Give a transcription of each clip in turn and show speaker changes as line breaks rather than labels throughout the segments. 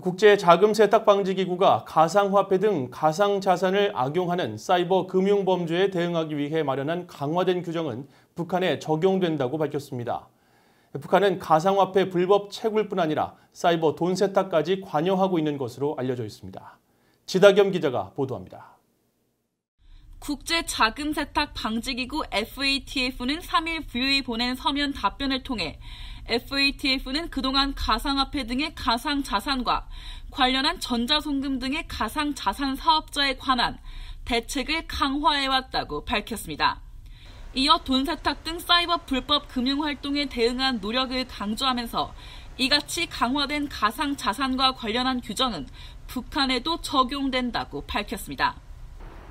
국제자금세탁방지기구가 가상화폐 등 가상자산을 악용하는 사이버 금융범죄에 대응하기 위해 마련한 강화된 규정은 북한에 적용된다고 밝혔습니다. 북한은 가상화폐 불법 채굴뿐 아니라 사이버 돈 세탁까지 관여하고 있는 것으로 알려져 있습니다. 지다겸 기자가 보도합니다.
국제자금세탁방지기구 FATF는 3일 VOA에 보낸 서면 답변을 통해 FATF는 그동안 가상화폐 등의 가상자산과 관련한 전자송금 등의 가상자산 사업자에 관한 대책을 강화해왔다고 밝혔습니다. 이어 돈세탁 등 사이버 불법 금융활동에 대응한 노력을 강조하면서 이같이 강화된 가상자산과 관련한 규정은 북한에도 적용된다고 밝혔습니다.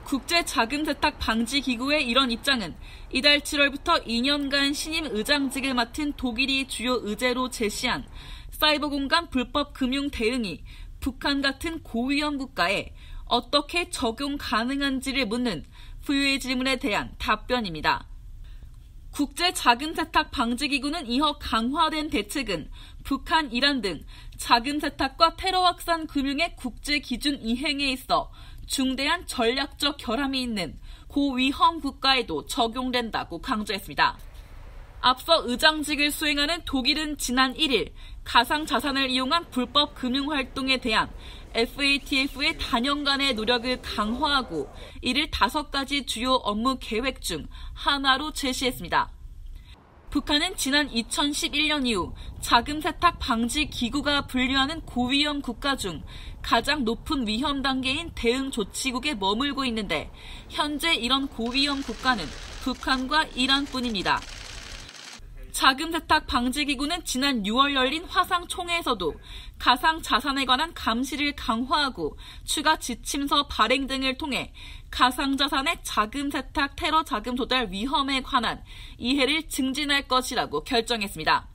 국제자금세탁방지기구의 이런 입장은 이달 7월부터 2년간 신임 의장직을 맡은 독일이 주요 의제로 제시한 사이버 공간 불법 금융 대응이 북한 같은 고위험 국가에 어떻게 적용 가능한지를 묻는 VOA의 질문에 대한 답변입니다. 국제자금세탁방지기구는 이어 강화된 대책은 북한, 이란 등 자금세탁과 테러 확산 금융의 국제기준 이행에 있어 중대한 전략적 결함이 있는 고위험 국가에도 적용된다고 강조했습니다. 앞서 의장직을 수행하는 독일은 지난 1일 가상자산을 이용한 불법 금융활동에 대한 FATF의 단연간의 노력을 강화하고 이를 5가지 주요 업무 계획 중 하나로 제시했습니다. 북한은 지난 2011년 이후 자금세탁 방지 기구가 분류하는 고위험 국가 중 가장 높은 위험 단계인 대응 조치국에 머물고 있는데 현재 이런 고위험 국가는 북한과 이란뿐입니다. 자금세탁 방지기구는 지난 6월 열린 화상총회에서도 가상자산에 관한 감시를 강화하고 추가 지침서 발행 등을 통해 가상자산의 자금세탁 테러 자금 조달 위험에 관한 이해를 증진할 것이라고 결정했습니다.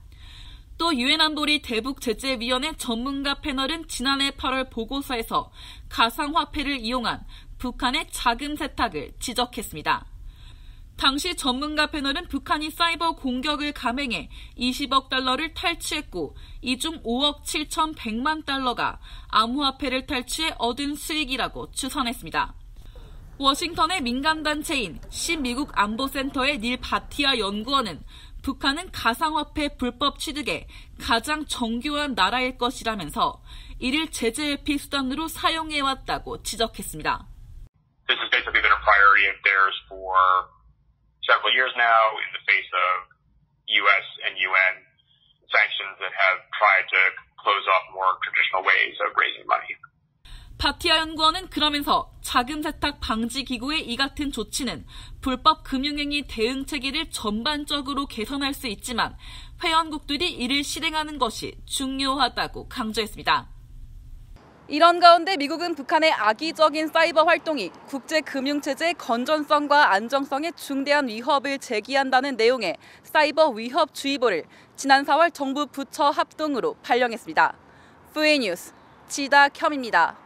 또 유엔 안보리 대북제재위원회 전문가 패널은 지난해 8월 보고서에서 가상화폐를 이용한 북한의 자금세탁을 지적했습니다. 당시 전문가 패널은 북한이 사이버 공격을 감행해 20억 달러를 탈취했고 이 중 5억 7,100만 달러가 암호화폐를 탈취해 얻은 수익이라고 추산했습니다. 워싱턴의 민간단체인 신미국 안보센터의 닐 바티아 연구원은 북한은 가상화폐 불법 취득에 가장 정교한 나라일 것이라면서 이를 제재 회피 수단으로 사용해왔다고 지적했습니다.
This has basically been a priority of theirs for several years now in the face of U.S. and UN sanctions that have tried to close off more traditional ways of raising money.
바티아 연구원은 그러면서 자금세탁 방지기구의 이 같은 조치는 불법 금융행위 대응 체계를 전반적으로 개선할 수 있지만 회원국들이 이를 실행하는 것이 중요하다고 강조했습니다.
이런 가운데 미국은 북한의 악의적인 사이버 활동이 국제금융체제의 건전성과 안정성에 중대한 위협을 제기한다는 내용의 사이버 위협주의보를 지난 4월 정부 부처 합동으로 발령했습니다. VOA 뉴스 지다겸입니다.